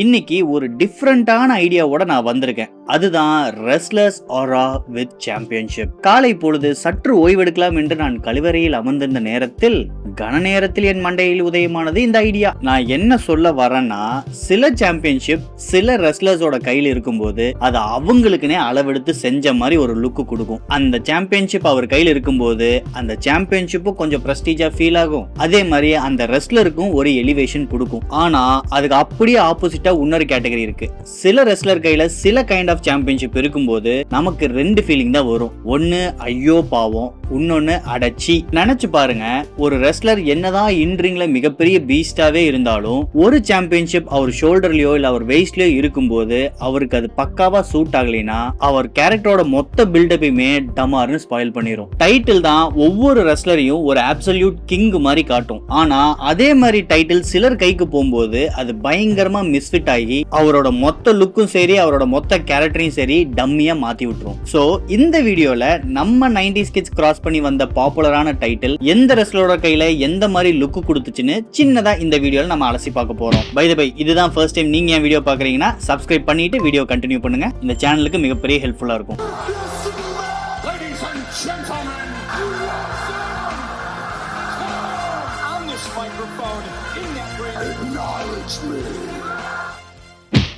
இன்னைக்கு ஒரு டிஃப்ரெண்டான ஐடியாவோட நான் வந்திருக்கேன். அதுதான் ரெஸ்லர்ஸ் ஆரா வித் சாம்பியன்ஷிப். காலை பொழுது சற்று ஓய்வெடுக்கலாம் என்று நான் கழிவறையில் அமர்ந்திருந்த நேரத்தில் கன நேரத்தில் என் மண்டையில் உதயமானது இந்த ஐடியா. நான் என்ன சொல்ல வரேன்னா, சில சாம்பியன்ஷிப் சில ரெஸ்லர்ஸோட கையில் இருக்கும்போது அது அவங்களுக்குனே அளவெடுத்து செஞ்ச மாதிரி ஒரு லுக்கு கொடுக்கும். அந்த சாம்பியன்ஷிப் அவர் கையில் இருக்கும்போது அந்த சாம்பியன்ஷிப்பும் கொஞ்சம் பிரஸ்டீஜா ஃபீல் ஆகும். அதே மாதிரி அந்த ரெஸ்லருக்கும் ஒரு எலிவேஷன் கொடுக்கும். ஆனா அதுக்கு அப்படியே ஆப்போசிட்டா இன்னொரு கேட்டகரி இருக்கு. சில ரெஸ்லர் கையில சில கைண்ட் ஆஃப் சாம்பியன்ஷிப் இருக்கும்போது நமக்கு ரெண்டு ஃபீலிங் தான் வரும். ஒன்னு ஐயோ பாவம், இன்னொன்னு அடச்சி. நினைச்சு பாருங்க, ஒரு ரெஸ்லர் என்னதான் இன்ரிங்ல மிகப்பெரிய பீஸ்டாவே இருந்தாலும் ஒரு சாம்பியன்ஷிப் அவர் ஷோல்டர்லயோ இல்ல அவர் வெயிஸ்ட்லயோ இருக்கும்போது அவருக்கு அது பக்காவா சூட் ஆகலைன்னா அவர் கேரக்டரோட மொத்த பில்டப்பையுமே டமார்னு ஸ்பாயில் பண்ணிரும். டைட்டில் தான் ஒவ்வொரு ரெஸ்லரையும் ஒரு அப்சல்யூட் கிங் மாதிரி காட்டும். ஆனா அதே மாதிரி டைட்டில் சிலர் கைக்கு போகும்போது அது பயங்கரமா மிஸ்ஃபிட் ஆகி அவரோட மொத்த லுக்கும் சரி அவரோட மொத்த கேரக்டரையும் சரி டம்மியா மாத்தி விட்டுரும். சோ இந்த வீடியோல நம்ம 90s கிட்ஸ் கிராஸ் பண்ணி வந்த பாப்புலரான டைட்டில் எந்த ரெஸ்லரோட கையில எந்த மாதிரி லுக் கொடுத்துச்சுன்னு சின்னதா இந்த வீடியோல நம்ம அலசி பார்க்க போறோம். பை தி பை, இதுதான் ஃபர்ஸ்ட் டைம் நீங்க என் வீடியோ பாக்குறீங்கன்னா சப்ஸ்கிரைப் பண்ணிட்டு வீடியோ கண்டினியூ பண்ணுங்க. இந்த சேனலுக்கு மிகப்பெரிய ஹெல்ப்ஃபுல்லா இருக்கும்.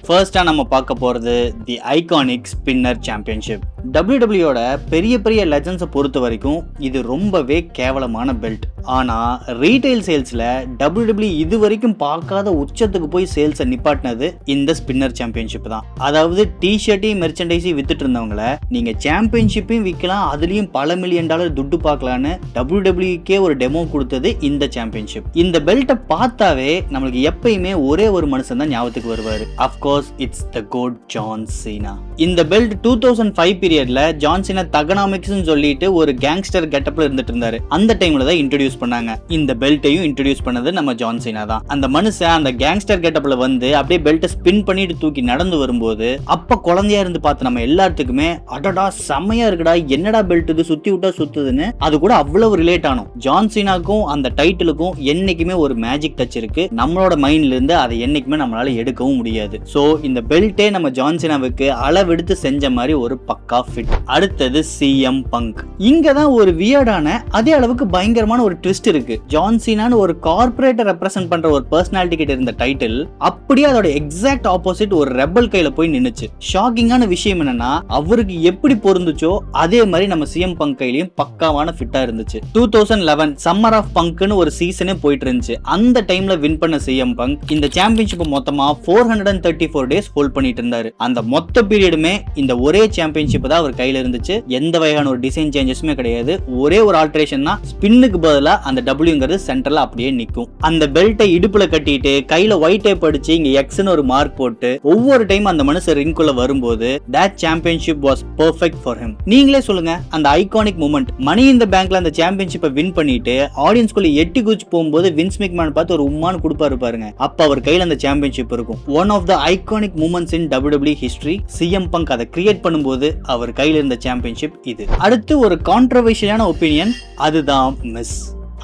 ஃபர்ஸ்டா நம்ம பார்க்க போறது தி ஐகானிக் ஸ்பின்னர் சாம்பியன்ஷிப். WWE பெரிய பெரிய லெஜண்ட்ஸை பொறுத்த வரைக்கும் இது ரொம்பவே கேவலமான பெல்ட். ஆனா ரீட்டைல் சேல்ஸ்ல WWE இது வரைக்கும் பார்க்காத உச்சத்துக்கு போய் சேல்ஸை நிப்பாட்டினது இந்த ஸ்பின்னர் சாம்பியன்ஷிப் தான். அதாவது டிஷர்ட்டையும் மெர்ச்சன்டைஸையும் வித்துட்டு இருந்தவங்கள நீங்க சாம்பியன்ஷிப்பையும் விற்கலாம், அதுலயும் பல $1 மில்லியன் துட்டு பார்க்கலான்னு WWEக்கே ஒரு டெமோ கொடுத்தது இந்த சாம்பியன்ஷிப். இந்த பெல்ட்டை பார்த்தாவே நம்மளுக்கு எப்பயுமே ஒரே ஒரு மனுஷன் தான் ஞாபகத்துக்கு வருவாரு. Of course it's the goat John Cena. இந்த பெல்ட் 2005 பீரியட்ல ஜான் சீனா தகனாமிக்ஸ் சொல்லிட்டு ஒரு கேங்ஸ்டர் கெட்டப்ல இருந்துட்டு இருந்தாரு. அந்த டைம்ல தான் இன்ட்ரோடியூஸ் பண்ணாங்க. இந்த பெல்ட்டையும் இன்ட்ரோடியூஸ் பண்ணது நம்ம ஜான் சீனா தான். அந்த மனுஷன் அந்த கேங்ஸ்டர் கெட்டப்ல வந்து அப்படியே பெல்ட்டை ஸ்பின் பண்ணிட்டு தூக்கி நடந்து வரும்போது அப்ப குழந்தையா இருந்து பார்த்து நம்ம எல்லாத்துக்குமே அடடா செம்மையா இருக்குடா, என்னடா பெல்ட் இது, சுத்தி விட்டா சுத்துதுன்னு அது கூட அவ்வளவு ரிலேட் ஆனோம். ஜான் சீனாக்கும் அந்த டைட்டிலுக்கும் என்னைக்குமே ஒரு மேஜிக் டச் இருக்கு. நம்மளோட மைண்ட்ல இருந்து அதை என்னைக்குமே நம்மளால எடுக்கவும் முடியாது. சோ இந்த பெல்ட்டே நம்ம ஜான் சீனாவுக்கு அளவெடுத்து செஞ்ச மாதிரி ஒரு பக்கா ஃபிட். அடுத்தது சிஎம் பங்க். இங்க தான் ஒரு வியர்டான அதே அளவுக்கு பயங்கரமான ஒரு ட்விஸ்ட் இருக்கு. ஜான் சீனான்னு ஒரு கார்ப்பரேட்டை ரெப்ரசென்ட் பண்ற ஒரு பர்சனாலிட்டி கிட்ட இருந்த டைட்டில் அப்படியே அதோட எக்ஸாக்ட் ஆப்போசிட் ஒரு ரெபல் கையில போய் நின்னுச்சு. ஷாக்கிங்கான விஷயம் என்னன்னா, அவருக்கு எப்படி பொருந்துச்சோ அதே மாதிரி நம்ம சிஎம் பங்க் கையிலயும் பக்காவான ஃபிட்டா இருந்துச்சு. 2011 சம்மர் ஆஃப் பங்க்னு ஒரு சீசனே போயிட்டு இருந்துச்சு. அந்த டைம்ல வின் பண்ண சிஎம் பங்க் இந்த சாம்பியன்ஷிப் மொத்தமா 434 டேஸ் ஹோல்ட் பண்ணிட்டு இருந்தாரு. அந்த மொத்த பீரியடுமே இந்த ஒரே சாம்பியன்ஷிப் தான் அவர் கையில இருந்துச்சு. எந்த வகையான ஒரு டிசைன் சேஞ்சஸுமே கிடையாது. ஒரே ஒரு ஆல்டரேஷன் தான், ஸ்பின்னுக்கு பதிலா அந்த டபிள்யூங்கிறது சென்டர்ல அப்படியே நிக்கும். அந்த பெல்ட்டை இடுப்புல கட்டிட்டு கையில ஒயிட் டேப் அடிச்சு இங்க எக்ஸ்னு ஒரு மார்க் போட்டு ஒவ்வொரு டைம் அந்த மனுஷன் ரிங்குள்ள வரும்போது that championship was perfect for him. நீங்களே சொல்லுங்க, அந்த ஐகானிக் மூமெண்ட் மணி இன் தி பேங்க்ல அந்த சாம்பியன்ஷிப்பை வின் பண்ணிட்டு ஆடியன்ஸ்குள்ள எட்டி குச்சி போகும்போது வின்ஸ் மெக்மேன் பார்த்து ஒரு உம்மான்னு கொடுப்பாரு பாருங்க. அப்ப அவர் கையில அந்த சாம்பியன்ஷிப் இருக்கும். One of the iconic moments in WWE history. CM Punk அதை கிரியேட் பண்ணும்போது அவர் கையில இருந்த சாம்பியன்ஷிப் இது. அடுத்து ஒரு கான்ட்ரோவர்ஷியலான ஒப்பீனியன், அதுதான் மிஸ்.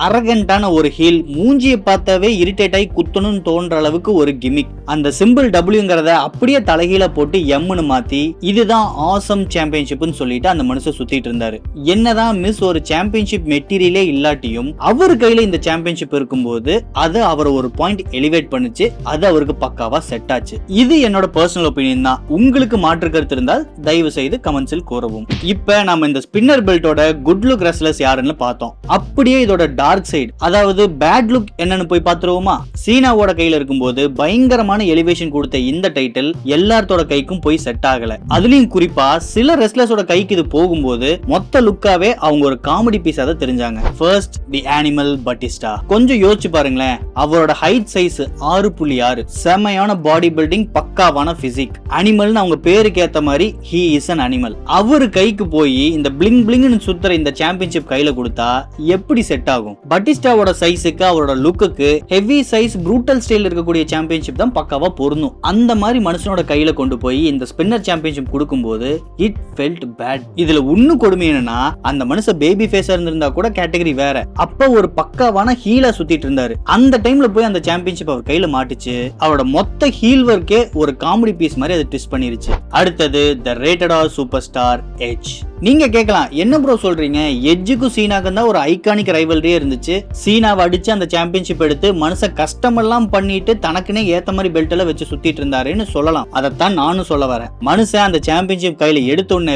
அரகண்டான ஒரு ஹீல், மூஞ்சியை பார்த்தாவே இரிட்டேட் ஆகி குத்தணும்னு தோன்ற அளவுக்கு ஒரு கிமிக். அந்த சிம்பிள் டபிள்யூங்கிறத அப்படியே தலைகீழ போட்டு எம்னு மாத்தி இதுதான் ஆசம் சாம்பியன்ஷிப்னு சொல்லிட்டு அந்த மனுஷன் சுத்திட்டு இருந்தாரு. என்னதான் மிஸ் ஒரு சாம்பியன்ஷிப் மெட்டீரியலே இல்லாட்டியும் அவர் கையில இந்த சாம்பியன்ஷிப் இருக்கும்போது அது அவர் ஒரு பாயிண்ட் எலிவேட் பண்ணுச்சு. அது அவருக்கு பக்காவா செட் ஆச்சு. இது என்னோட பர்சனல் ஒப்பீனியன் தான். உங்களுக்கு மாற்று கருத்து இருந்தால் தயவு செய்து கமெண்ட்ஸில் கூறவும். இப்ப நம்ம இந்த ஸ்பின்னர் பெல்ட்டோட குட் லுக் ரெஸ்லர்ஸ் யாருன்னு பார்த்தோம். அப்படியே இதோட டார்க் சைடு, அதாவது பேட் லுக் என்னன்னு போய் பாத்துருவோமா? சீனாவோட கையில இருக்கும்போது பயங்கரமான எலிவேஷன் கொடுத்த இந்த டைட்டில் எல்லாத்தோட கைக்கும் போய் செட் ஆகல. அதுலயும் குறிப்பா சில ரெஸ்லர்ஸோட கைக்கு இது போகும்போது மொத்த லுக்காவே அவங்க ஒரு காமெடி பீஸா தான் தெரிஞ்சாங்க. ஃபர்ஸ்ட் தி அனிமல் பட்டிஸ்டா. கொஞ்சம் யோசிச்சு பாருங்களேன், அவரோட ஹைட் சைஸ் 6.6, செமையான பாடி பில்டிங், பக்காவான பிசிக். அனிமல்னு அவங்க பேருக்கு ஏத்த மாதிரி ஹி இஸ் an அனிமல். அவரு கைக்கு போய் இந்த பிளிங் பிளிங்னு சுத்துற இந்த சாம்பியன்ஷிப் கையில கொடுத்தா எப்படி செட் ஆகும்? இருக்கும். பட்டிஸ்டாவோட சைஸுக்கு அவரோட லுக்குக்கு ஹெவி சைஸ் ப்ரூட்டல் ஸ்டைல் இருக்கக்கூடிய சாம்பியன்ஷிப் தான் பக்காவா பொருந்தும். அந்த மாதிரி மனுஷனோட கையில கொண்டு போய் இந்த ஸ்பின்னர் சாம்பியன்ஷிப் கொடுக்கும்போது இட் ஃபெல்ட் பேட். இதுல ஒண்ணு கொடுமை என்னன்னா, அந்த மனுஷன் பேபி ஃபேஸா இருந்திருந்தா கூட கேட்டகரி வேற. அப்ப ஒரு பக்காவான ஹீலா சுத்திட்டு இருந்தாரு. அந்த டைம்ல போய் அந்த சாம்பியன்ஷிப் அவர் கையில மாட்டுச்சு. அவரோட மொத்த ஹீல் ஒர்க்கே ஒரு காமெடி பீஸ் மாதிரி அதை ட்விஸ்ட் பண்ணிருச்சு. அடுத்தது the rated R superstar edge. நீங்க கேட்கலாம், என்ன ப்ரோ சொல்றீங்க, எட்ஜுக்கும் சீனாக்கும் தான் ஒரு ஐகானிக் ரைவல்ரியே இருந்துச்சு. சீனாவை அடிச்சு அந்த சாம்பியன்ஷிப் எடுத்து மனுஷன் கஷ்டமெல்லாம் பண்ணிட்டு தனக்குனே ஏத்த மாதிரி பெல்ட் எல்லாம் வச்சு சுத்திட்டு இருந்தாருன்னு சொல்லலாம். அதைத்தான் நானும் சொல்ல வரேன். மனுஷன் அந்த சாம்பியன்ஷிப் கையில எடுத்தோன்னே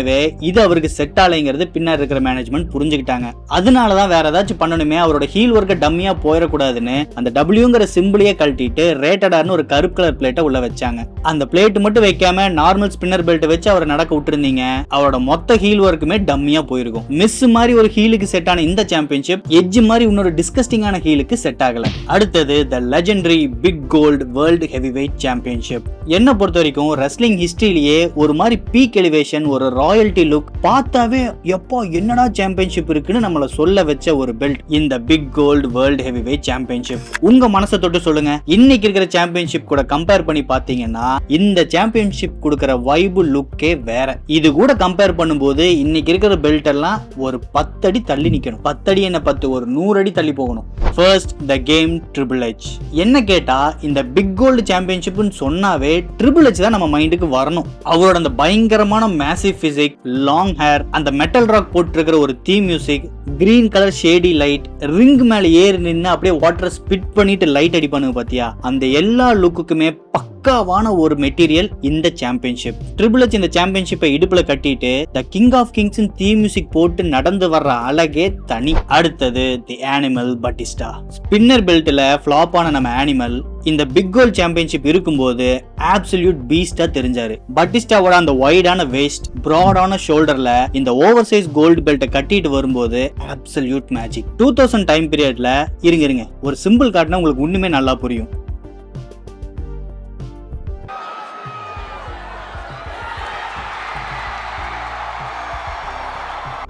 இது அவருக்கு செட் ஆலைங்கிறது பின்னாடி இருக்கிற மேனேஜ்மெண்ட் புரிஞ்சுக்கிட்டாங்க. அதனாலதான் வேற ஏதாச்சும் பண்ணணுமே, அவரோட ஹீல் ஒர்க்க டம்மியா போயிடக்கூடாதுன்னு அந்த டபிள்யூங்கிற சிம்பிளையே கழட்டிட்டு ரேட்டடார்னு ஒரு கருப்பு கலர் பிளேட்டை உள்ள வச்சாங்க. அந்த பிளேட் மட்டும் வைக்காம நார்மல் ஸ்பின்னர் பெல்ட் வச்சு அவரை நடக்க விட்டுருந்தீங்க, அவரோட மொத்த ஹீல் ஒர்க் டம்மியா போயிருக்கும். மிஸ் மாதிரி ஒரு ஹீலுக்கு செட் ஆன இந்த சாம்பியன்ஷிப் எட்ஜ் மாதிரி இன்னொரு டிஸ்கஸ்டிங்கான ஹீலுக்கு செட் ஆகல. அடுத்தது the legendary big gold world heavyweight championship. என்ன பொறுத்த வரைக்கும் ரெஸ்லிங் ஹிஸ்டரியிலேயே ஒரு மாதிரி பீக் எலிவேஷன், ஒரு ராயல்டி லுக், பார்த்தாவே எப்போ என்னடா சாம்பியன்ஷிப் இருக்குன்னு நம்மள சொல்ல வச்ச ஒரு பெல்ட் இந்த big gold world heavyweight championship. உங்க மனசை தொட்டு சொல்லுங்க, இன்னைக்கு இருக்கிற சாம்பியன்ஷிப் கூட கம்பேர் பண்ணி பாத்தீங்கன்னா இந்த சாம்பியன்ஷிப் கொடுக்கிற வைபு லுக்கே வேற. இது கூட கம்பேர் பண்ணும்போது இன்னைக்கு இருக்கிற பெல்ட் எல்லாம் ஒரு 10 அடி தள்ளி நிக்கணும். 10 அடி என்ன 10, ஒரு 100 அடி தள்ளி போகணும். First the game triple H. என்ன கேட்டா இந்த பிக் கோல்டு சாம்பியன்ஷிப்னு சொன்னாவே ட்ரிபிள் எச் தான் நம்ம மைண்டுக்கு வரணும். அவரோட அந்த பயங்கரமான மேசிவ் பிசிக், லாங் ஹேர், அந்த மெட்டல் ராக் போட்டிருக்கிற ஒரு theme music, green colour shady light, ring மேல ஏறி நின்று அப்படியே வாட்டர் ஸ்பிட் பண்ணிட்டு லைட் அடி பண்ணுங்க பாத்தியா, அந்த எல்லா லுக்குக்குமே பக்காவான ஒரு மெட்டீரியல் இந்த சாம்பியன்ஷிப். ட்ரிபிள் எச் இந்த சாம்பியன்ஷிப்பை இடுப்புல கட்டிட்டு the king of kings theme music போட்டு நடந்து வர்ற அழகே தனி. அடுத்தது தி அனிமல் பட்டிஸ்டா. ஸ்பின்னர் பெல்ட்ல ஃபிளாப் ஆன நம்ம அனிமல் இந்த பிக் கோல்ட் சாம்பியன்ஷிப் இருக்கும்போது அப்சல்யூட் பீஸ்டா தெரிஞ்சாரு. பட்டிஸ்டாவோட அந்த வைடான வேஸ்ட், பிராடான ஷோல்டர்ல இந்த ஓவர் சைஸ் கோல்டு பெல்ட்டை கட்டிட்டு வரும்போது அப்சல்யூட் மேஜிக். 2000 டைம் பீரியட்ல இருங்க ஒரு சிம்பிள் காட்டினா உங்களுக்கு ஒண்ணுமே நல்லா புரியும்.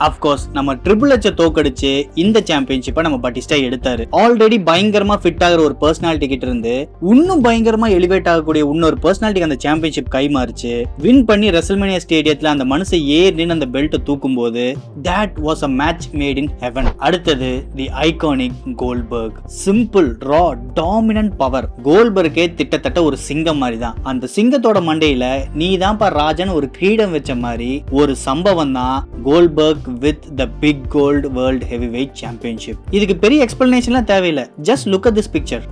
அப்கோர்ஸ் நம்ம ட்ரிபிள் எச் தோக்கடிச்சு இந்த சாம்பியன்ஷிப்பை நம்ம பட்டிஸ்டா எடுத்தாரு. ஆல்ரெடி பயங்கரமா ஃபிட் ஆகிற ஒரு பர்சனாலிட்டி கிட்ட இருந்து இன்னும் பயங்கரமா எலிவேட் ஆகக்கூடிய இன்னொரு பர்சனாலிட்டிக்கு அந்த சாம்பியன்ஷிப் கை மாறிச்சு. வின் பண்ணி ரெசல்மேனியா ஸ்டேடியத்துல அந்த மனுஷன் ஏறி அந்த பெல்ட்டை தூக்கும் போது that was a match made in heaven. அடுத்தது தி ஐகானிக் கோல்ட்பர்க். சிம்பிள், ரா, டாமினன்ட் பவர். கோல்ட்பர்க்கே திட்டத்தட்ட ஒரு சிங்கம் மாதிரி தான். அந்த சிங்கத்தோட மண்டையில நீ தான் ராஜன் ஒரு கிரீடம் வச்ச மாதிரி ஒரு சம்பவம் தான் Goldberg with the big gold world heavyweight championship. இதுக்கு பெரிய எக்ஸ்பிளனேஷன்லாம் தேவையில்லை. just look at this picture.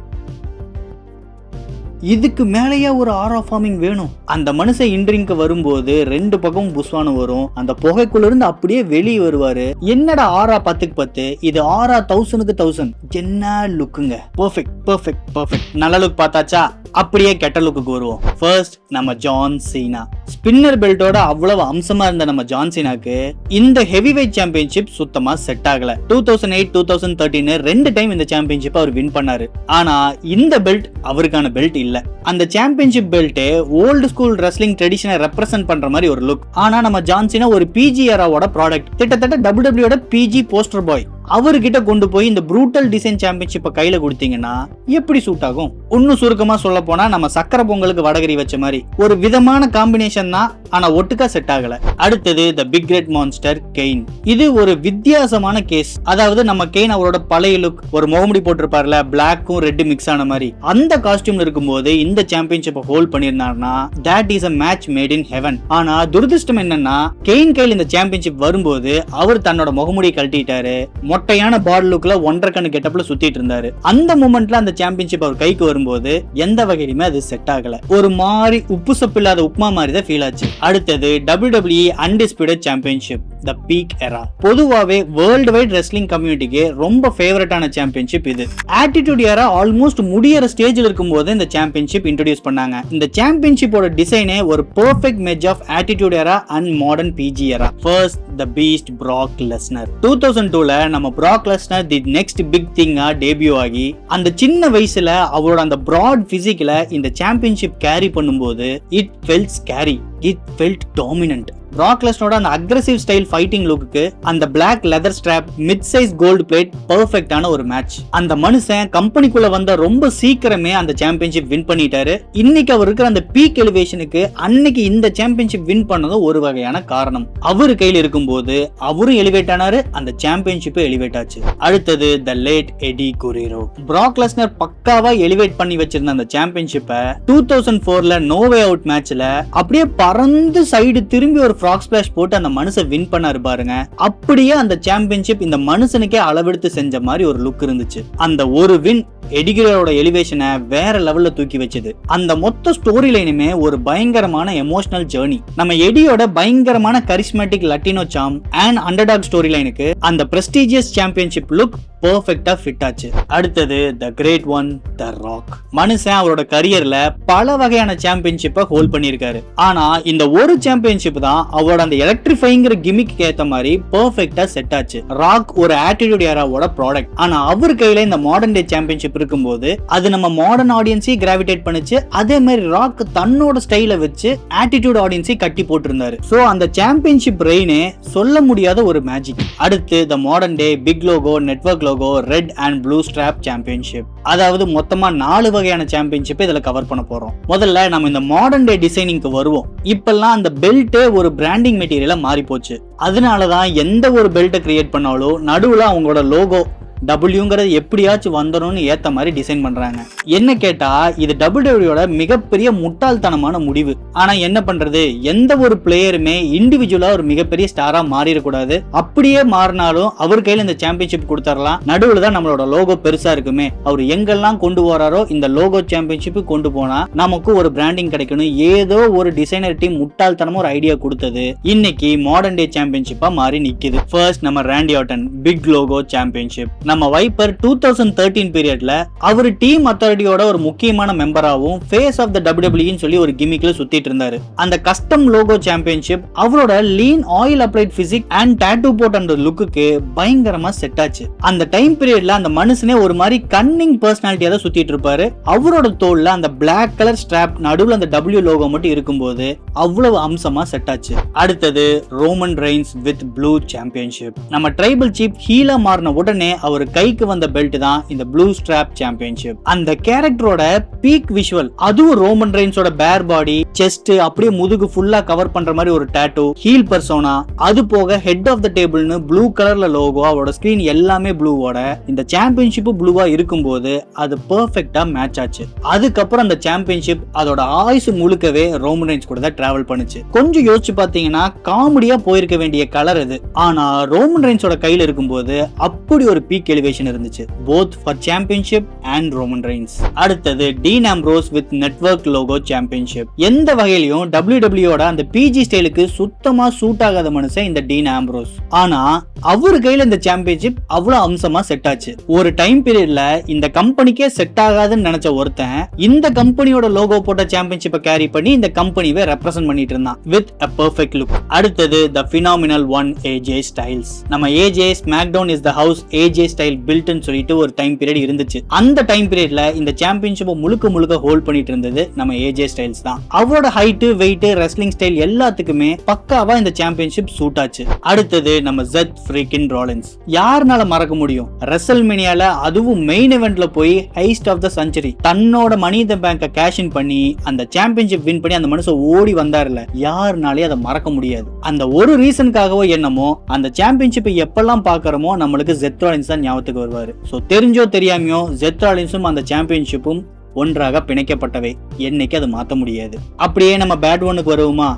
இதுக்கு மேலேயே ஒரு ஆரா ஃபார்மிங் வேணும். அந்த மனுஷன் இன்ட்ரிங்க்கு வரும்போது 2 பக்கமும் புஷ்வானம் வரும். அந்த புகைக்குள்ள இருந்து அப்படியே வெளியே வருவாரு. என்னடா ஆரா 10க்கு 10, இது ஆரா 1000க்கு 1000. என்ன லுக்குங்க, பெர்ஃபெக்ட். நல்ல லுக் பார்த்தாச்சா, அப்படியே கெட்ட லுக்கு வருவோம். ஃபர்ஸ்ட் நம்ம ஜான் சீனா. ஸ்பின்னர் பெல்ட்டோட அவ்வளவு அம்சமா இருந்த நம்ம ஜான் சீனாக்கு இந்த ஹெவிவெயிட் சாம்பியன்ஷிப் சுத்தமா செட் ஆகல. 2008 2013 2 டைம் இந்த சாம்பியன்ஷிப் அவர் வின் பண்ணாரு. ஆனா இந்த பெல்ட் அவருக்கான பெல்ட் இல்ல. அந்த championship belt old school wrestling ட்ரெடிஷனை ரெப்ரசென்ட் பண்ற மாதிரி ஒரு லுக். ஆனா நம்ம ஜான் சீனா ஒரு பிஜி ஏராவோட ப்ராடக்ட், கிட்டத்தட்ட WWE பிஜி போஸ்டர் பாய். அவர்கிட்ட கொண்டு போய் இந்த ப்ரூட்டல் டிசைன் சாம்பியன்ஷிப்பை கையில கொடுத்தீங்கன்னா எப்படி சூட் ஆகும்? இன்னும் சுருக்கமா சொல்ல போனா நம்ம சக்கரை பொங்கலுக்கு வடகரி வச்ச மாதிரி ஒரு விதமான காம்பினேஷன் தான், ஆனா ஒட்டுக்கா செட் ஆகல. அடுத்தது the big red monster Kane. இது ஒரு வித்தியாசமான கேஸ். அதாவது நம்ம கெயின் அவரோட பழைய லுக், ஒரு முகமுடி போட்டிருப்பார்ல, பிளாக்கும் ரெட் மிக்ஸ் ஆன மாதிரி, அந்த காஸ்டியூம்ல இருக்கும்போது இந்த சாம்பியன்ஷிப்பை hold பண்ணிருந்தாருன்னா that is a match made in heaven. ஆனா துரதிர்ஷ்டம் என்னன்னா கெயின் கையில் இந்த சாம்பியன்ஷிப் வரும்போது அவர் தன்னோட முகமுடியை கழட்டிட்டாரு. மொட்டையான பால் லுக்ல 1.5 கண்ணு கெட்டப்ல சுத்திட்டு இருந்தாரு. அந்த மூமெண்ட்ல அந்த சாம்பியன்ஷிப் அவர் கைக்கு வரும்போது எந்த வகையிலுமே அது செட் ஆகல. ஒரு மாதிரி உப்பு சப்பு இல்லாத உப்மா மாதிரி தான் ஃபீல் ஆச்சு. அடுத்தது WWE undisputed championship, the peak era. பொதுவாவே வேர்ல்ட் வைட் ரெஸ்லிங் கம்யூனிட்டிக்கு ரொம்ப ஃபேவரட்டான சாம்பியன்ஷிப் இது. ஆட்டிடியூட் எரா ஆல்மோஸ்ட் முடியற ஸ்டேஜ்ல இருக்கும்போது இந்த சாம்பியன்ஷிப் இன்ட்ரோடியூஸ் பண்ணாங்க. இந்த சாம்பியன்ஷிப்போட டிசைனே ஒரு perfect match of attitude era and modern PG era. First the beast Brock Lesnar. 2002ல நம்ம Brock Lesnar the next big திங்கா டெபியூ ஆகி அந்த சின்ன வயசுல அவரோட அந்த பிராட் பிசிக்ல இந்த சாம்பியன்ஷிப் கேரி பண்ணும்போது it felt scary, it felt dominant. Brock லெஸ்னரோட அந்த அக்ரெசிவ் ஸ்டைல் ஃபைட்டிங் லுக்கு, அந்த black leather strap, mid size gold plate, பெர்ஃபெக்ட்டான ஒரு மேட்ச். அந்த மனுஷன் கம்பெனிக்குள்ள வந்த ரொம்ப சீக்கிரமே அந்த சாம்பியன்ஷிப் வின் பண்ணிட்டாரு. இன்னைக்கு அவர் இருக்கிற அந்த பீக் எலிவேஷனுக்கு அன்னைக்கு இந்த சாம்பியன்ஷிப் வின் பண்ணதும் ஒரு வகையான காரணம். அவரு கையில் இருக்கும்போது அவரும் எலிவேட் ஆனாரு, அந்த சாம்பியன்ஷிப் எலிவேட் ஆச்சு. அடுத்தது the late Eddie Guerrero. Brock Lesnar பக்காவா எலிவேட் பண்ணி வச்சிருந்த அந்த சாம்பியன்ஷிப்பை 2004ல நோ வே அவுட் மேட்ச்ல அப்படியே பறந்து சைடு திரும்பி ஒரு ஃப்ராக் ஸ்பிளாஷ் போட்டு அந்த மனுஷன் வின் பண்ணாரு பாருங்க. அப்படியே அந்த சாம்பியன்ஷிப் இந்த மனுஷனுக்கே அளவெடுத்து செஞ்ச மாதிரி ஒரு லுக் இருந்துச்சு. அந்த ஒரு வின் எடி குரேரோட எலிவேஷனை வேற லெவல்ல தூக்கி வச்சது. அந்த மொத்த ஸ்டோரி லைனுமே ஒரு பயங்கரமான எமோஷனல் ஜர்னி. நம்ம எடியோட பயங்கரமான charismatic Latino champ and underdog story லைனுக்கு அந்த பிரஸ்டீஜியஸ் சாம்பியன்ஷிப் லுக் பெர்ஃபெக்ட்டா ஃபிட் ஆச்சு. அடுத்தது the great one, the Rock. மனுஷன் அவரோட கரியர்ல பல வகையான சாம்பியன்ஷிப்பை ஹோல்ட் பண்ணியிருக்காரு. ஆனா இந்த ஒரு சாம்பியன்ஷிப் தான் அவரோட அந்த எலக்ட்ரிஃபைங்கிற கிமிக்கு ஏத்த மாதிரி பெர்ஃபெக்ட்டா செட் ஆச்சு. ராக் ஒரு ஆட்டிடியூட் ஏராவோட ப்ராடக்ட். ஆனா அவர் கையில இந்த மாடர்ன் டே சாம்பியன்ஷிப் இருக்கும்போது அது நம்ம மாடர்ன் ஆடியன்ஸை கிராவிடேட் பண்ணுச்சு. அதே மாதிரி ராக் தன்னோட ஸ்டைல வச்சு ஆட்டிடியூட் ஆடியன்ஸை கட்டி போட்டிருந்தாரு. சோ அந்த சாம்பியன்ஷிப் ரெயினே சொல்ல முடியாத ஒரு மேஜிக். அடுத்து the modern day big logo, network logo, red and blue strap championship. அதாவது மொத்தமா 4 வகையான சாம்பியன்ஷிப் இதுல கவர் பண்ண போறோம். முதல்ல நம்ம இந்த மாடர்ன் டே டிசைனிங்க்கு வருவோம். இப்பெல்லாம் அந்த பெல்ட்டே ஒரு பிராண்டிங் மெட்டீரியலா மாறி போச்சு. அதனாலதான் எந்த ஒரு பெல்ட்டை கிரியேட் பண்ணாலும் நடுவுல அவங்களோட லோகோ டபிள்யூங்கிறது எப்படியாச்சும் வந்துடும்னு ஏத்த மாதிரி டிசைன் பண்றாங்க. என்ன கேட்டா இது டபிள்யூடபிள்யூட மிகப்பெரிய முட்டாள்தனமான முடிவு. ஆனா என்ன பண்றது, எந்த ஒரு பிளேயருமே இண்டிவிஜுவலா ஒரு மிகப்பெரிய ஸ்டாரா மாறிடக்கூடாது. அப்படியே மாறினாலும் அவர் கையில இந்த சாம்பியன்ஷிப் கொடுத்துடலாம். நடுவுல தான் நம்மளோட லோகோ பெருசா இருக்குமே. அவர் எங்கெல்லாம் கொண்டு வராரோ இந்த லோகோ சாம்பியன்ஷிப் கொண்டு போனா நமக்கு ஒரு பிராண்டிங் கிடைக்கணும். ஏதோ ஒரு டிசைனர் டீம் முட்டாள்தனமா ஒரு ஐடியா கொடுத்தது இன்னைக்கு மாடர்ன் டே சாம்பியன்ஷிப்பா மாறி நிக்குது. ஃபர்ஸ்ட் நம்ம ராண்டி ஆர்டன் பிக் லோகோ சாம்பியன்ஷிப். நம்ம வைப்பர் 2013 பீரியட்ல அவர் டீம் அத்தாரிட்டியோட ஒரு முக்கியமான மெம்பராகவும் ஃபேஸ் ஆஃப் த டபிள்யூடபிள்யூன்னு சொல்லி ஒரு கிமிக்ல சுத்திட்டு இருந்தாரு. அந்த கஸ்டம் லோகோ சாம்பியன்ஷிப் அவரோட lean oil applied physique and tattoo boat அந்த லுக்குக்கு பயங்கரமா செட் ஆச்சு. அந்த டைம் பீரியட்ல அந்த மனுஷனே ஒரு மாதிரி கன்னிங் பர்சனாலிட்டியா தான் சுத்திட்டு இருப்பாரு. அவரோட தோல்ல அந்த பிளாக் கலர் ஸ்ட்ராப் நடுவுல அந்த டபிள்யூ லோகோ மட்டும் இருக்கும்போது அவ்வளவு அம்சமா செட் ஆச்சு. அடுத்தது Roman Reigns with blue championship. நம்ம ட்ரைபல் சீப் ஹீலா மாறின உடனே அவர் கைக்கு வந்த பெல்ட் தான் இந்த ப்ளூ ஸ்ட்ராப் சாம்பியன்ஷிப். அந்த கேரக்டரோட பீக் விஷுவல், அதுவும் ரோமன் ரெயின்ஸோட பேர் பாடி, செஸ்ட், அப்படியே முதுகு ஃபுல்லா கவர் பண்ற மாதிரி ஒரு டாட்டூ, ஹீல் பர்சோனா, அது போக ஹெட் ஆஃப் த டேபிள்னு ப்ளூ கலர்ல லோகோ, அவரோட ஸ்கிரீன் எல்லாமே ப்ளூவோட இந்த சாம்பியன்ஷிப் ப்ளூவா இருக்கும்போது அது பெர்ஃபெக்ட்டா மேட்ச் ஆச்சு. அதுக்கப்புறம் அந்த சாம்பியன்ஷிப் அதோட ஆயுசு முழுக்கவே ரோமன் ரெயின்ஸ் கூட தான் டிராவல் பண்ணுச்சு. கொஞ்சம் யோசிச்சு பாத்தீங்கன்னா காமெடியா போயிருக்க வேண்டிய கலர் இது. ஆனா ரோமன் ரெயின்ஸோட கையில இருக்கும்போது அப்படி ஒரு பீக் எலிவேஷன் இருந்துச்சு, both for championship and Roman Reigns. அடுத்தது Dean Ambrose with network logo championship. எந்த வகையிலும் WWE-யோட அந்த PG ஸ்டைலுக்கு சுத்தமா சூட் ஆகாத மனுஷன் இந்த டீன் ஆம்ப்ரோஸ். ஆனா அவரு கையில இந்த சாம்பியன்ஷிப் அவ்வளவு அம்சமா செட் ஆச்சு. ஒரு டைம் பீரியட்ல இந்த கம்பெனிக்கே செட் ஆகாதுன்னு நினைச்ச ஒருத்தன் இந்த கம்பெனியோட லோகோ போட்ட சாம்பியன்ஷிப்பை கேரி பண்ணி இந்த கம்பெனியை ரெப்ரசென்ட் பண்ணிட்டு இருந்தான் வித் a perfect look. அடுத்தது the phenomenal one AJ Styles. நம்ம AJ SmackDown is the house AJ style பில்ட்னு சொல்லிட்டு ஒரு டைம் பீரியட் இருந்துச்சு. அந்த டைம் பீரியட்ல இந்த சாம்பியன்ஷிப்பை முழுக்க ஹோல்ட் பண்ணிட்டு இருந்தது நம்ம AJ Styles தான். அவரோட ஹைட், வெயிட், ரெஸ்லிங் ஸ்டைல் எல்லாத்துக்குமே பக்காவா இந்த சாம்பியன்ஷிப் சூட் ஆச்சு. அடுத்தது நம்ம ஜெத் ஃப்ரீக்கின் ராலின்ஸ். யாருனால மறக்க முடியும், ரெசல்மேனியால அதுவும் மெயின் இவென்ட்ல போய் ஹைஸ்ட் ஆஃப் த செஞ்சுரி தன்னோட மணி தி பேங்கை கேஷ் இன் பண்ணி அந்த சாம்பியன்ஷிப் வின் பண்ணி அந்த மனுஷன் ஓடி வந்தாருல, யாருனாலே அதை மறக்க முடியாது. அந்த ஒரு ரீசனுக்காகவோ என்னமோ அந்த சாம்பியன்ஷிப்பை எப்பெல்லாம் பாக்குறோமோ நம்மளுக்கு ஜெத் ராலின்ஸ் தான் ஞாபகத்துக்கு வருவாரு. சோ தெரிஞ்சோ தெரியாமையோ ஜெத் ராலின்ஸும் அந்த சாம்பியன்ஷிப்பும் ஒன்றாக பிணைக்கப்பட்டவை. என்னைக்கு அது மாத்த முடியாது. அப்படியே நம்ம பேட் ஒன்னுக்கு வருவோமா,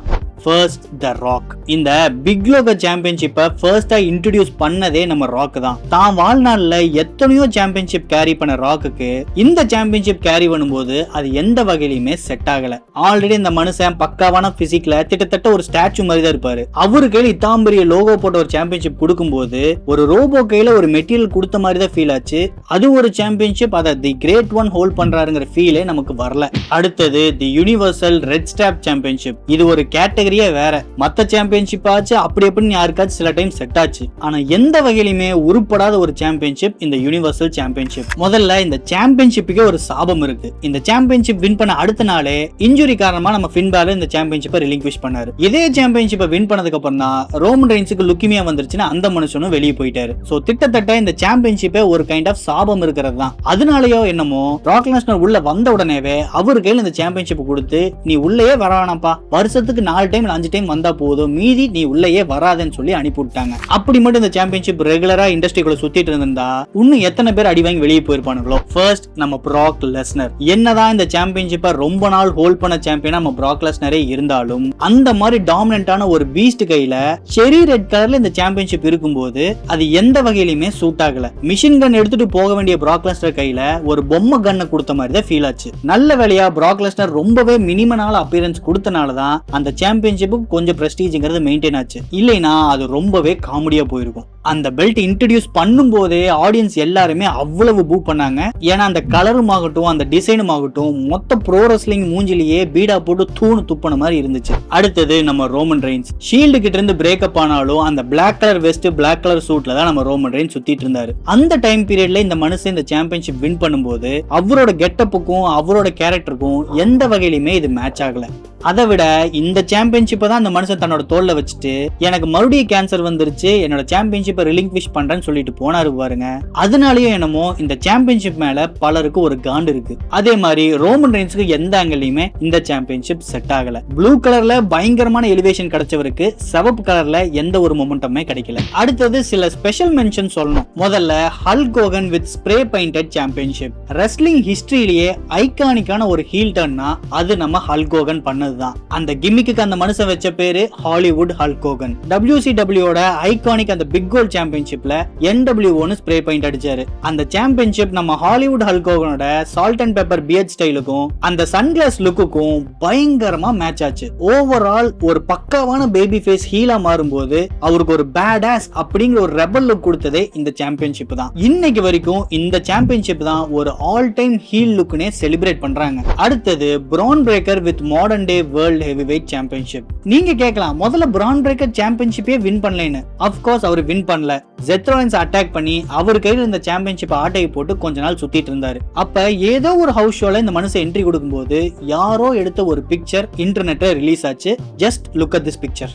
ஃபர்ஸ்ட் த ராக். இந்த பிக் லோகோ சாம்பியன்ஷிப்பை ஃபர்ஸ்டா இன்ட்ரோடியூஸ் பண்ணதே நம்ம ராக் தான். தான் வாழ்நாள்ல எத்தனையோ சாம்பியன்ஷிப் கேரி பண்ண ராக்குக்கு இந்த சாம்பியன்ஷிப் கேரி பண்ணும்போது அது எந்த வகையிலுமே செட் ஆகல. ஆல்ரெடி இந்த மனுஷன் பக்காவான பிசிக்ல கிட்டத்தட்ட ஒரு ஸ்டாச்சு மாதிரி தான் இருப்பாரு. அவரு கையில இத்தாம்பரிய லோகோ போட்ட ஒரு சாம்பியன்ஷிப் கொடுக்கும்போது ஒரு ரோபோ கையில ஒரு மெட்டீரியல் கொடுத்த மாதிரி தான் ஃபீல் ஆச்சு. அது ஒரு சாம்பியன்ஷிப், அதை தி கிரேட் ஒன் ஹோல்ட் பண்றாருங்கிற ஃபீலே நமக்கு வரல. அடுத்தது தி யூனிவர்சல் ரெட் ஸ்டாப் சாம்பியன்ஷிப். இது ஒரு கேட்டகரி கேட்டகரியே வேற. மத்த சாம்பியன்ஷிப் ஆச்சு அப்படி எப்படின்னு யாருக்காச்சும் சில டைம் செட் ஆச்சு. ஆனா எந்த வகையிலுமே உருப்படாத ஒரு சாம்பியன்ஷிப் இந்த யுனிவர்சல் சாம்பியன்ஷிப். முதல்ல இந்த சாம்பியன்ஷிப்புக்கே ஒரு சாபம் இருக்கு. இந்த சாம்பியன்ஷிப் வின் பண்ண அடுத்த நாளே இன்ஜுரி காரணமா நம்ம ஃபின் பாலர் இந்த சாம்பியன்ஷிப்பை ரிலிங்க்விஷ் பண்ணாரு. இதே சாம்பியன்ஷிப்பை வின் பண்ணதுக்கு அப்புறம் தான் ரோமன் ரெயின்ஸுக்கு லுக்கிமியா வந்துருச்சுன்னு அந்த மனுஷனும் வெளியே போயிட்டாரு. சோ கிட்டத்தட்ட இந்த சாம்பியன்ஷிப்பே ஒரு கைண்ட் ஆஃப் சாபம் இருக்கிறது தான். அதனாலயோ என்னமோ பிராக் லெஸ்னர் உள்ள வந்த உடனேவே அவரு கையில இந்த சாம்பியன்ஷிப் கொடுத்து நீ உள்ளேயே வர வேணாம்ப்பா, வருஷத்துக்கு 4 டைம் 5 டைம் வந்தா போதும், மீதி நீ உள்ளேயே வராதுன்னு சொல்லி அனுப்பி விட்டாங்க. அப்படி மட்டும் இந்த சாம்பியன்ஷிப் ரெகுலரா இண்டஸ்ட்ரிக்குள்ள சுத்திட்டு இருந்தா இன்னும் எத்தனை பேர் அடி வாங்கி வெளியே போயிருப்பானுங்களோ. ஃபர்ஸ்ட் நம்ம பிராக் லெஸ்னர். என்னதான் இந்த சாம்பியன்ஷிப்பை ரொம்ப நாள் ஹோல்ட் பண்ண சாம்பியனா நம்ம பிராக் லெஸ்னரே இருந்தாலும் அந்த மாதிரி டாமினன்டான ஒரு பீஸ்ட் கையில செரி ரெட் கலர்ல இந்த சாம்பியன்ஷிப் இருக்கும்போது அது எந்த வகையிலுமே சூட் ஆகல. மிஷின் கன் எடுத்துட்டு போக வேண்டிய பிராக் லெஸ்னர் கையில ஒரு பொம்மை கன்னை கொடுத்த மாதிரி தான் ஃபீல் ஆச்சு. நல்ல வேலையா பிராக் லெஸ்னர் ரொம்பவே மினிமனால அப்பியரன்ஸ் கொடுத்தனாலதான் அந்த சாம்பியன்ஷிப்புக்கு கொஞ்சம் பிரஸ்டீஜ்ங்கிறது மெயின்டைன் ஆச்சு. இல்லைனா அது ரொம்பவே காமெடியா போயிருக்கும். அந்த பெல்ட் இன்ட்ரோடியூஸ் பண்ணும் போதே ஆடியன்ஸ் எல்லாருமே அவ்வளவு பூ பண்ணாங்க. ஏன்னா அந்த கலரும் ஆகட்டும் அந்த டிசைனும் ஆகட்டும் மொத்த ப்ரோ ரெஸ்லிங் மூஞ்சிலேயே பீடா போட்டு தூணு துப்பன மாதிரி இருந்துச்சு. அடுத்தது நம்ம ரோமன் ரெயின்ஸ். ஷீல்டு கிட்ட இருந்து பிரேக்கப் ஆனாலும் அந்த black colour vest black colour சூட்ல தான் நம்ம ரோமன் ரெயின்ஸ் சுத்திட்டு இருந்தாரு. அந்த டைம் பீரியட்ல இந்த மனுஷன் இந்த சாம்பியன்ஷிப் வின் பண்ணும்போது அவரோட கெட்டப்புக்கும் அவரோட கேரக்டருக்கும் எந்த வகையிலுமே இது மேட்ச் ஆகல. அதை விட இந்த சாம்பியன்ஷிப்பை தான் அந்த மனுஷன் தன்னோட தோல்ல வச்சுட்டு எனக்கு மறுபடியும் கேன்சர் வந்துருச்சு, என்னோட சாம்பியன்ஷிப்பை ரிலிங்க்விஷ் பண்றேன்னு சொல்லிட்டு போனாரு பாருங்க. அதனாலயும் என்னமோ இந்த சாம்பியன்ஷிப் மேல பலருக்கு ஒரு காண்டு இருக்கு. அதே மாதிரி ரோமன் ரெயின்ஸ்க்கு எந்த ஆங்கிலையுமே இந்த சாம்பியன்ஷிப் செட் ஆகல. ப்ளூ கலர்ல பயங்கரமான எலிவேஷன் கிடைச்சவருக்கு சிவப்பு கலர்ல எந்த ஒரு மொமெண்டமே கிடைக்கல. அடுத்தது சில ஸ்பெஷல் மென்ஷன் சொல்லணும். முதல்ல Hulk Hogan with spray painted championship. Wrestling ஹிஸ்டரியிலேயே ஐகானிக்கான ஒரு ஹீல் டர்ன்னா அது நம்ம ஹல்க் ஹோகன் பண்ணது. அந்த கிம்மிக்கு அந்த மனுஷன் வச்ச பேரு ஹாலிவுட் ஹல்க் ஹோகன். WCWோட ஐகானிக் அந்த பிக் கோல்ட் சாம்பியன்ஷிப்ல NWO ஸ்ப்ரே பெயிண்ட் அடிச்சாரு. அந்த சாம்பியன்ஷிப் நம்ம ஹாலிவுட் ஹல்க் ஹோகனோட சால்ட் அண்ட் பெப்பர் பியர்ட் ஸ்டைலுக்கும் அந்த சன்கிளாஸ் லுக்குக்கும் பயங்கரமா மேட்ச் ஆச்சு. ஓவரால் ஒரு பக்காவான பேபி ஃபேஸ் ஹீலா மாறும்போது அவருக்கு ஒரு பேட் ஆஸ் அப்படிங்கிற ஒரு ரெபல் லுக் கொடுத்ததே இந்த சாம்பியன்ஷிப் தான். இன்னைக்கு வரைக்கும் இந்த சாம்பியன்ஷிப் தான் ஒரு ஆல் டைம் ஹீல் லுக்னே செலிப்ரேட் பண்றாங்க. அடுத்தது பிரான் breaker with modern day world heavyweight championship. நீங்க கேட்கலாம் முதல்ல பிரான் பிரேக்கர் சாம்பியன்ஷிப்பே வின் பண்ணலன்னு. ஆஃப் கோர்ஸ் அவர் வின் பண்ணல. செத் ராலின்ஸ் அட்டாக் பண்ணி அவர் கையில இந்த சாம்பியன்ஷிப் ஆட்டையை போட்டு கொஞ்ச நாள் சுத்திட்டு இருந்தாரு. அப்ப ஏதோ ஒரு ஹவுஸ் ஷோல இந்த மனுஷன் என்ட்ரி கொடுக்கும்போது யாரோ எடுத்த ஒரு பிக்சர் இன்டர்நெட்ல ரிலீஸ் ஆச்சு. Just look at this picture.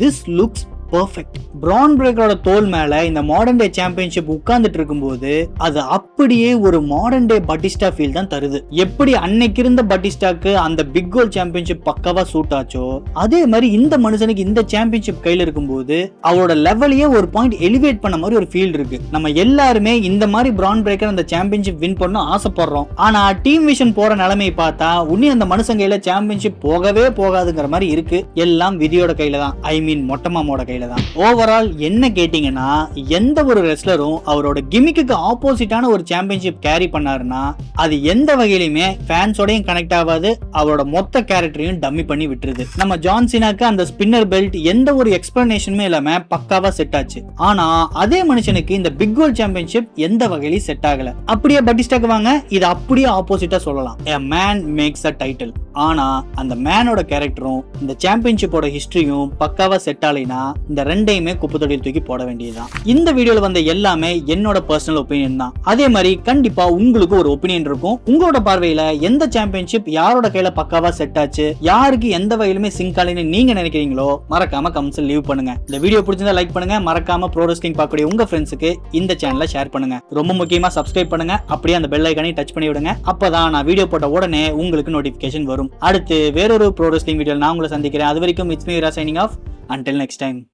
This looks perfect. Brawn பிரேக்கரோட தோல் மேல இந்த மாடர்ன் டே சாம்பியன்ஷிப் உட்கார்ந்துட்டு இருக்கும்போது அது அப்படியே ஒரு மாடர்ன் டே பட்டிஸ்டா ஃபீல் தான் தருது. எப்படி அன்னைக்கு இருந்த பட்டிஸ்டாக்கு அந்த பிக் கோல் சாம்பியன்ஷிப் பக்கவா சூட் ஆச்சோ அதே மாதிரி இந்த மனுஷனுக்கு இந்த சாம்பியன்ஷிப் கையில இருக்கும்போது அவரோட லெவலையே ஒரு பாயிண்ட் எலிவேட் பண்ண மாதிரி ஒரு ஃபீல் இருக்கு. நம்ம எல்லாருமே இந்த மாதிரி பிரான் பிரேக்கர் அந்த சாம்பியன்ஷிப் வின் பண்ண ஆசைப்படுறோம். ஆனா டீம் விஷன் போற நிலைமையை பார்த்தா உன்னி அந்த மனுஷன் கையில சாம்பியன்ஷிப் போகவே போகாதுங்கிற மாதிரி இருக்கு. எல்லாம் விதியோட கையில தான். ஐ மீன் மொட்டமாமோட கையில. ஓவரால் என்ன கேட்டீங்கன்னா எந்த ஒரு ரெஸ்லரும் அவரோட கிமிக்கு ஆப்போசிட்டான ஒரு சாம்பியன்ஷிப் கேரி பண்ணாருன்னா அது எந்த வகையிலுமே ஃபேன்ஸோடையும் கனெக்ட் ஆகாது, அவரோட மொத்த கேரக்டரையும் டம்மி பண்ணி விட்டுருது. நம்ம ஜான் சீனாக்கு அந்த ஸ்பின்னர் பெல்ட் எந்த ஒரு எக்ஸ்பிளனேஷனுமே இல்லாம பக்காவா செட் ஆச்சு. ஆனா அதே மனுஷனுக்கு இந்த பிக் கோல் சாம்பியன்ஷிப் எந்த வகையிலும் செட் ஆகல. அப்படியே பட்டிஸ்டாக்கு வாங்க, இது அப்படியே ஆப்போசிட்டா சொல்லலாம். A man makes a title. ஆனா அந்த மேனோட கேரக்டரும் இந்த சாம்பியன்ஷிப்போட ஹிஸ்டரியும் பக்காவா செட் ஆலைனா இந்த ரெண்டையுமே குப்பை தொட்டியில் தூக்கி போட வேண்டியதுதான். இந்த வீடியோல வந்த எல்லாமே என்னோட பர்சனல் ஒப்பீனியன் தான். அதே மாதிரி கண்டிப்பா உங்களுக்கு ஒரு ஒப்பீனியன் இருக்கும். உங்களோட பார்வையில எந்த சாம்பியன்ஷிப் யாரோட கையில பக்காவா செட் ஆச்சு, யாருக்கு எந்த வகையிலுமே சிங்க் ஆலைன்னு நீங்க நினைக்கிறீங்களோ மறக்காம கமெண்ட்ஸ்ல லீவ் பண்ணுங்க. இந்த வீடியோ பிடிச்சிருந்தா லைக் பண்ணுங்க. மறக்காம ப்ரோ ரெஸ்லிங் பார்க்கக்கூடிய உங்க ஃப்ரெண்ட்ஸுக்கு இந்த சேனலை ஷேர் பண்ணுங்க. ரொம்ப முக்கியமா சப்ஸ்கிரைப் பண்ணுங்க. அப்படியே அந்த பெல் ஐகானை டச் பண்ணி விடுங்க. அப்பதான் நான் வீடியோ போட்ட உடனே உங்களுக்கு நோட்டிபிகேஷன் வரும். அடுத்து வேறொரு ப்ரோ ரெஸ்லிங் வீடியோல நான் உங்களை சந்திக்கிறேன். அது வரைக்கும் it's me Ra signing off. Until next time.